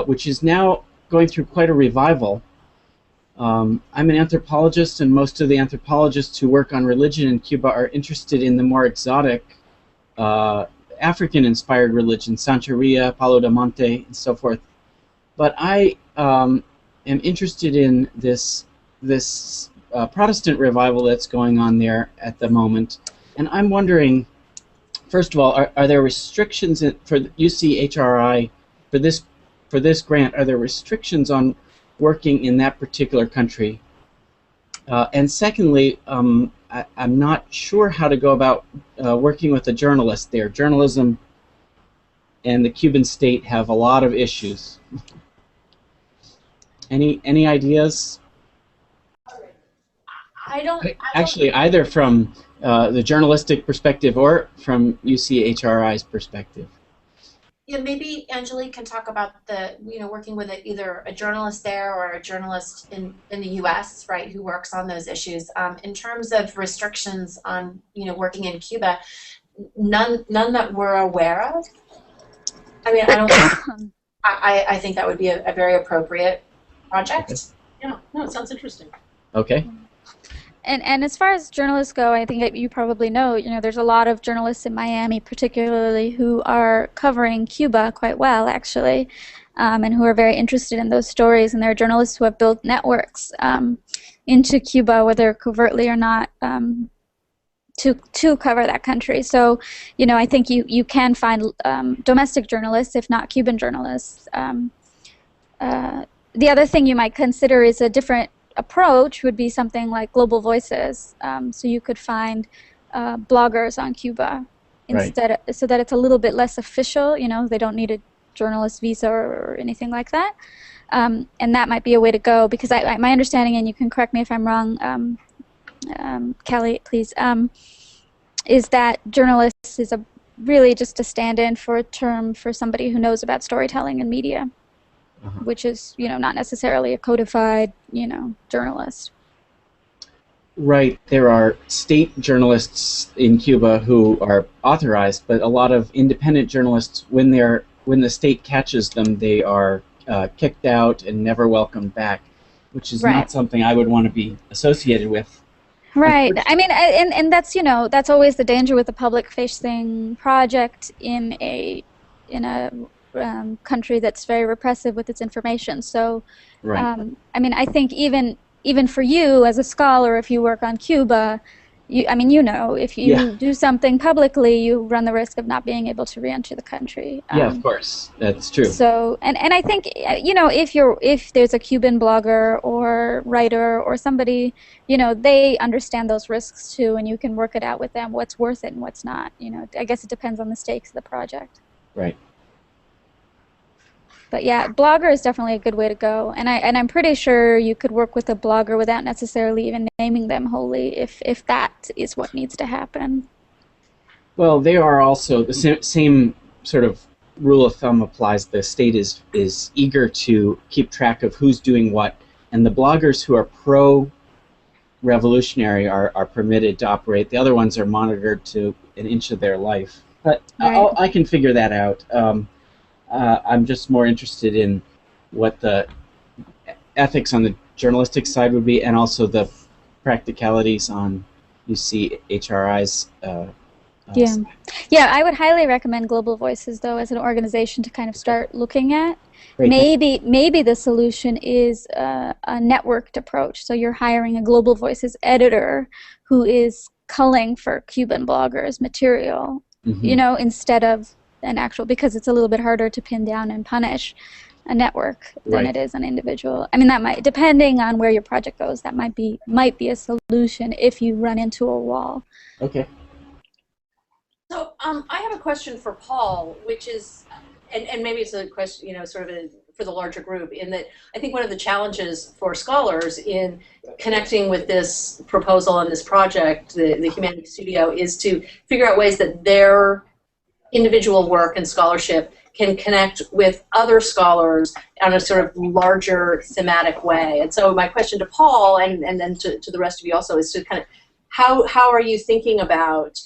which is now going through quite a revival. I'm an anthropologist, and most of the anthropologists who work on religion in Cuba are interested in the more exotic African-inspired religion, Santeria, Palo de Monte, and so forth. But I am interested in this Protestant revival that's going on there at the moment, and I'm wondering, first of all, are there restrictions for UCHRI for this grant? Are there restrictions on working in that particular country? And secondly, I'm not sure how to go about working with a journalist there. Journalism and the Cuban state have a lot of issues. Any ideas? Actually, either from the journalistic perspective or from UCHRI's perspective. Yeah, maybe Angelique can talk about the, working with either a journalist there or a journalist in the U.S., right, who works on those issues. In terms of restrictions on, working in Cuba, none that we're aware of. I mean, I don't. I think that would be a very appropriate project. Okay. Yeah, no, it sounds interesting. Okay. and as far as journalists go, I think that you probably know, there's a lot of journalists in Miami, particularly, who are covering Cuba quite well, actually, and who are very interested in those stories. And there are journalists who have built networks into Cuba, whether covertly or not, to cover that country. So, I think you can find domestic journalists, if not Cuban journalists. The other thing you might consider is a different approach would be something like Global Voices. So you could find bloggers on Cuba instead, so that it's a little bit less official. They don't need a journalist visa or anything like that. And that might be a way to go, because my understanding, and you can correct me if I'm wrong, Kelly, please, is that journalist is really just a stand-in for a term for somebody who knows about storytelling and media. Which is, not necessarily a codified, journalist. Right. There are state journalists in Cuba who are authorized, but a lot of independent journalists, when the state catches them, they are kicked out and never welcomed back, which is not something I would want to be associated with. Right. I mean, and that's that's always the danger with a public-facing project in a country that's very repressive with its information. So, I mean, I think even for you as a scholar, if you work on Cuba, if you do something publicly, you run the risk of not being able to re-enter the country. Yeah, of course, that's true. So, and I think if there's a Cuban blogger or writer or somebody, they understand those risks too, and you can work it out with them, what's worth it and what's not. I guess it depends on the stakes of the project. Right. But yeah, blogger is definitely a good way to go, and I'm pretty sure you could work with a blogger without necessarily even naming them wholly, if that is what needs to happen. Well, they are also the same sort of rule of thumb applies. The state is eager to keep track of who's doing what, and the bloggers who are pro-revolutionary are permitted to operate. The other ones are monitored to an inch of their life. But I can figure that out. I'm just more interested in what the ethics on the journalistic side would be, and also the practicalities on UCHRI's side. Yeah, I would highly recommend Global Voices, though, as an organization to kind of start looking at. Great. Maybe the solution is a networked approach. So you're hiring a Global Voices editor who is culling for Cuban bloggers material, instead of an actual, because it's a little bit harder to pin down and punish a network than it is an individual. I mean, that might, depending on where your project goes, that might be a solution if you run into a wall. Okay. So I have a question for Paul, which is, and maybe it's a question, sort of for the larger group, in that I think one of the challenges for scholars in connecting with this proposal and this project, the Humanities Studio, is to figure out ways that their individual work and scholarship can connect with other scholars on a sort of larger thematic way. And so my question to Paul, and then to the rest of you also, is to kind of how are you thinking about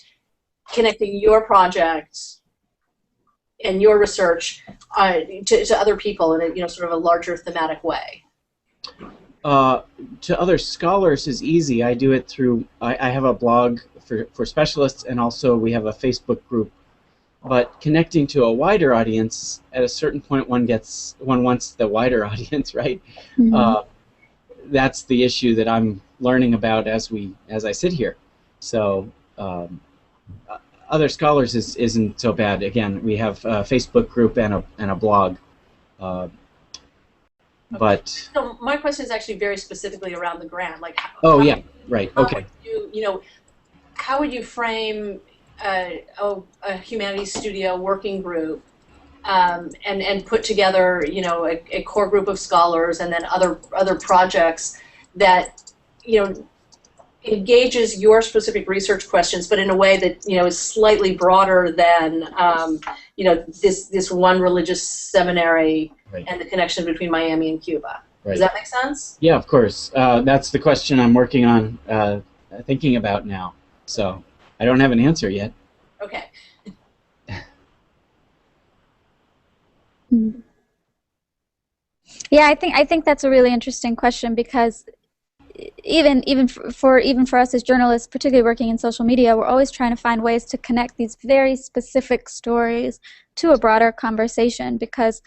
connecting your project and your research to other people in a sort of a larger thematic way? To other scholars is easy. I do it through, I have a blog for specialists, and also we have a Facebook group. But connecting to a wider audience, at a certain point one wants the wider audience, right? Mm-hmm. That's the issue that I'm learning about as I sit here. So other scholars isn't so bad. Again, we have a Facebook group and a blog. But so my question is actually very specifically around the grant. Like, how would you frame a Humanities Studio working group and put together, a core group of scholars and then other projects that, engages your specific research questions, but in a way that, is slightly broader than, this one religious seminary and the connection between Miami and Cuba. Does that make sense? Yeah, of course. That's the question I'm working on, thinking about now. So I don't have an answer yet. Okay. Yeah, I think that's a really interesting question, because even for us as journalists, particularly working in social media, we're always trying to find ways to connect these very specific stories to a broader conversation, because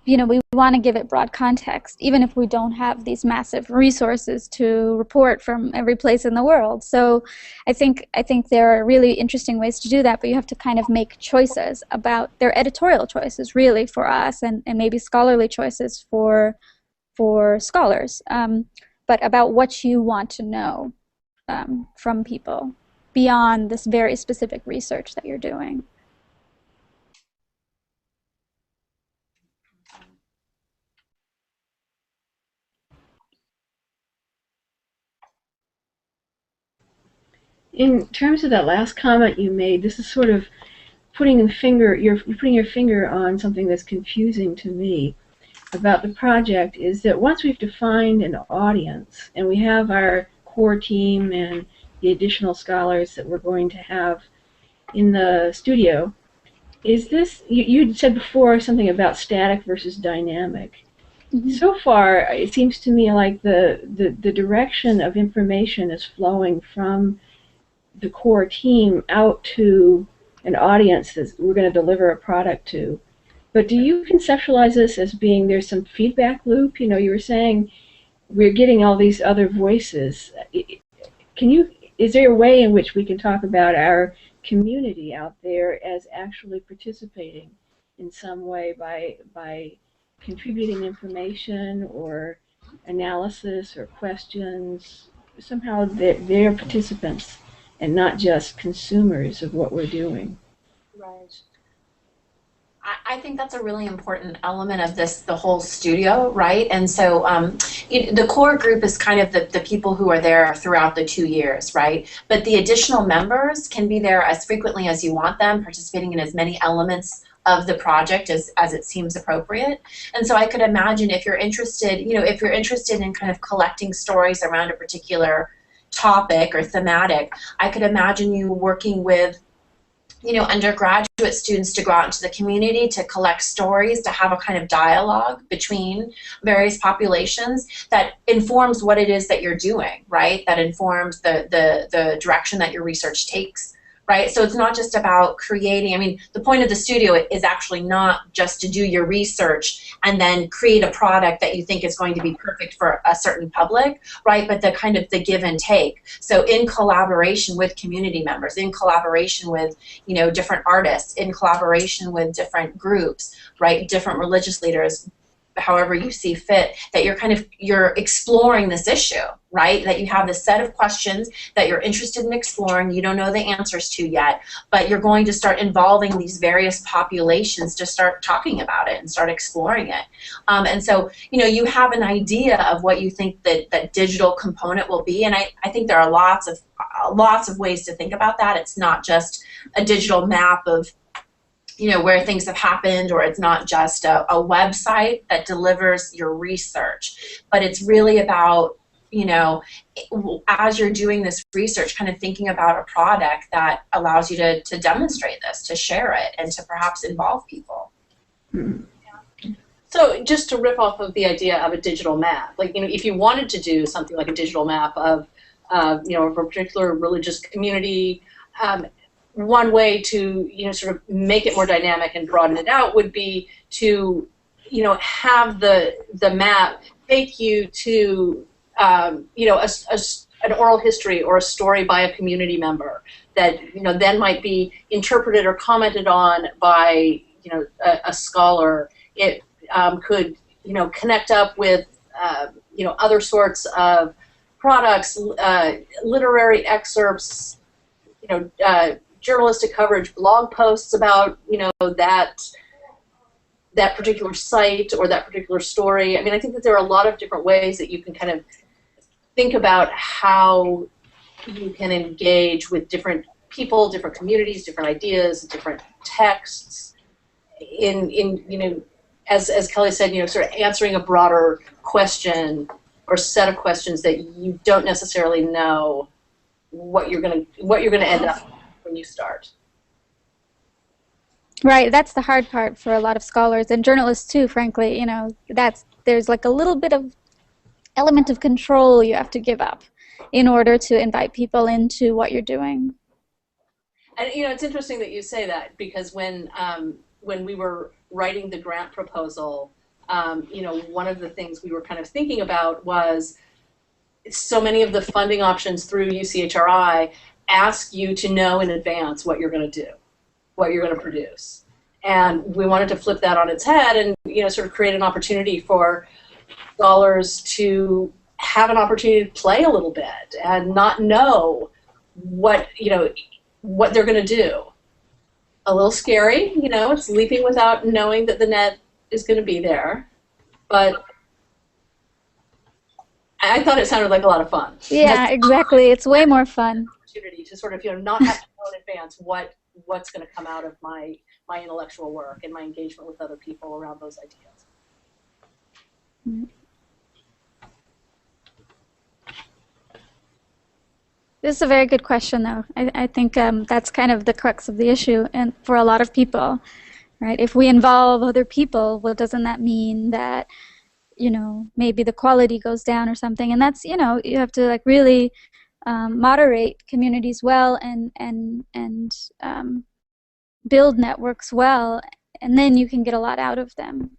we want to give it broad context, even if we don't have these massive resources to report from every place in the world. So I think there are really interesting ways to do that, but you have to kind of make choices about their editorial choices, really, for us, and maybe scholarly choices for scholars, but about what you want to know from people beyond this very specific research that you're doing. In terms of that last comment you made, this is sort of you're putting your finger on something that's confusing to me about the project, is that once we've defined an audience and we have our core team and the additional scholars that we're going to have in the studio, is this, you said before something about static versus dynamic. Mm-hmm. So far, it seems to me like the direction of information is flowing from the core team out to an audience that we're going to deliver a product to. But do you conceptualize this as being there's some feedback loop? You were saying we're getting all these other voices. Is there a way in which we can talk about our community out there as actually participating in some way by contributing information or analysis or questions? Somehow they're participants and not just consumers of what we're doing. Right. I think that's a really important element of the whole studio, right? And so the core group is kind of the people who are there throughout the 2 years, right? But the additional members can be there as frequently as you want them, participating in as many elements of the project as it seems appropriate. And so I could imagine if you're interested, if you're interested in kind of collecting stories around a particular topic or thematic, I could imagine you working with undergraduate students to go out into the community to collect stories, to have a kind of dialogue between various populations that informs what it is that you're doing, right? That informs the direction that your research takes, right? So it's not just about creating, the point of the studio is actually not just to do your research and then create a product that you think is going to be perfect for a certain public, right? But the kind of the give and take. So in collaboration with community members, in collaboration with, different artists, in collaboration with different groups, right? Different religious leaders, however you see fit, that you're exploring this issue, right? That you have this set of questions that you're interested in exploring, you don't know the answers to yet, but you're going to start involving these various populations to start talking about it and start exploring it. And so, you have an idea of what you think that digital component will be, and I think there are lots of ways to think about that. It's not just a digital map of where things have happened, or it's not just a website that delivers your research, but it's really about, as you're doing this research, kind of thinking about a product that allows you to demonstrate this, to share it, and to perhaps involve people. Mm-hmm. So just to riff off of the idea of a digital map, if you wanted to do something like a digital map of, a particular religious community, one way to sort of make it more dynamic and broaden it out would be to have the map take you to an oral history or a story by a community member that then might be interpreted or commented on by a scholar. It could connect up with other sorts of products, literary excerpts, journalistic coverage, blog posts about that particular site or that particular story. I think that there are a lot of different ways that you can kind of think about how you can engage with different people, different communities, different ideas, different texts in as Kelly said, sort of answering a broader question or set of questions that you don't necessarily know what you're gonna end up when you start. Right, that's the hard part for a lot of scholars and journalists too, frankly. There's like a little bit of element of control you have to give up in order to invite people into what you're doing. And it's interesting that you say that, because when we were writing the grant proposal, one of the things we were kind of thinking about was so many of the funding options through UCHRI ask you to know in advance what you're going to do, what you're going to produce. And we wanted to flip that on its head and sort of create an opportunity for scholars to have an opportunity to play a little bit and not know what they're going to do. A little scary, it's leaping without knowing that the net is going to be there, but I thought it sounded like a lot of fun. Yeah, exactly. It's way more fun. Opportunity to sort of not have to know in advance what's going to come out of my intellectual work and my engagement with other people around those ideas. Mm. This is a very good question, though. I think that's kind of the crux of the issue, and for a lot of people, right? If we involve other people, well, doesn't that mean that maybe the quality goes down or something? And that's you have to really moderate communities well and build networks well, and then you can get a lot out of them.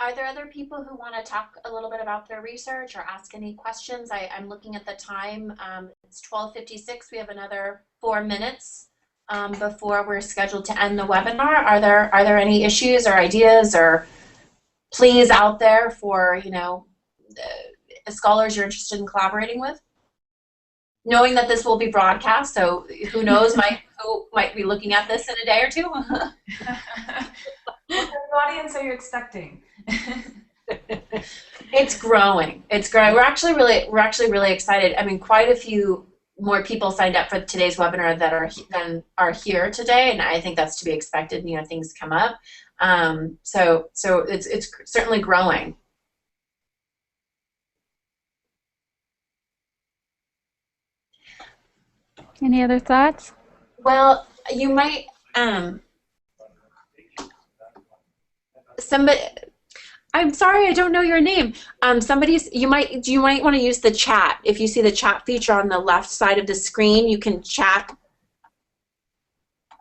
Are there other people who want to talk a little bit about their research or ask any questions? I'm looking at the time. It's 12:56. We have another 4 minutes before we're scheduled to end the webinar. Are there any issues or ideas or pleas out there for the scholars you're interested in collaborating with? Knowing that this will be broadcast, so who knows who might be looking at this in a day or two. What kind of audience are you expecting? It's growing. It's growing. We're actually really excited. I mean, quite a few more people signed up for today's webinar than are here today, and I think that's to be expected. Things come up. So it's certainly growing. Any other thoughts? Well, you might somebody. I'm sorry, I don't know your name. You might want to use the chat. If you see the chat feature on the left side of the screen, you can chat.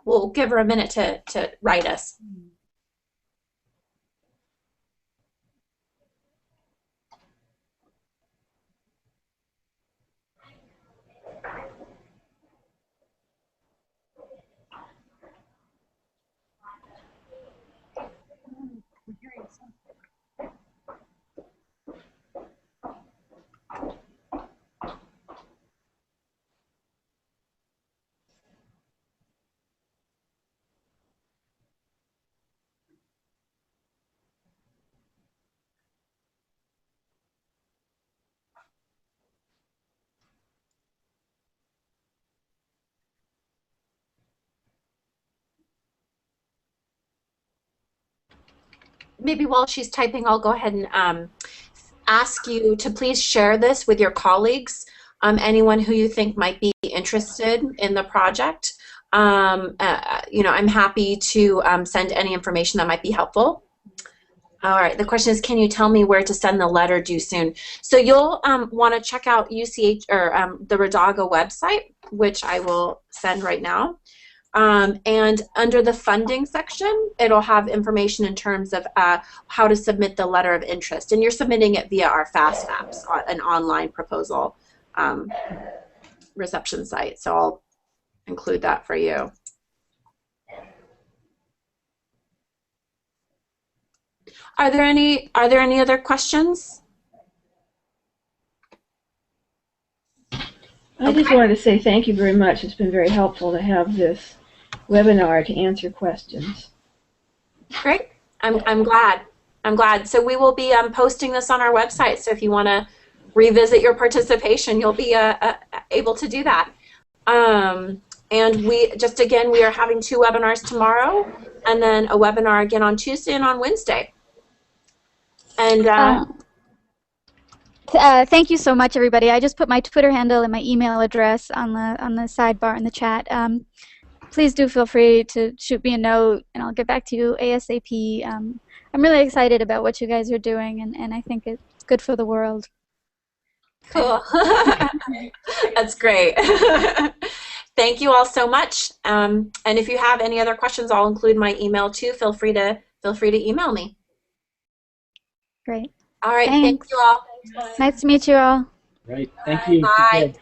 We'll give her a minute to write us. Maybe while she's typing, I'll go ahead and ask you to please share this with your colleagues, anyone who you think might be interested in the project. I'm happy to send any information that might be helpful. All right, the question is, can you tell me where to send the letter due soon? So you'll want to check out UCH or the Radaga website, which I will send right now. And under the funding section, it'll have information in terms of how to submit the letter of interest. And you're submitting it via our FastMaps, an online proposal reception site. So I'll include that for you. Are there any other questions? I just wanted to say thank you very much. It's been very helpful to have this webinar to answer questions. Great. I'm glad. I'm glad. So we will be posting this on our website. So if you want to revisit your participation, you'll be able to do that. And we are having 2 webinars tomorrow, and then a webinar again on Tuesday and on Wednesday. And thank you so much, everybody. I just put my Twitter handle and my email address on the sidebar in the chat. please do feel free to shoot me a note, and I'll get back to you ASAP. I'm really excited about what you guys are doing, and I think it's good for the world. Cool. That's great. Thank you all so much. And if you have any other questions, I'll include my email too. Feel free to email me. Great. All right. Thanks. Thank you all. Nice to meet you all. Right. Thank you. Bye.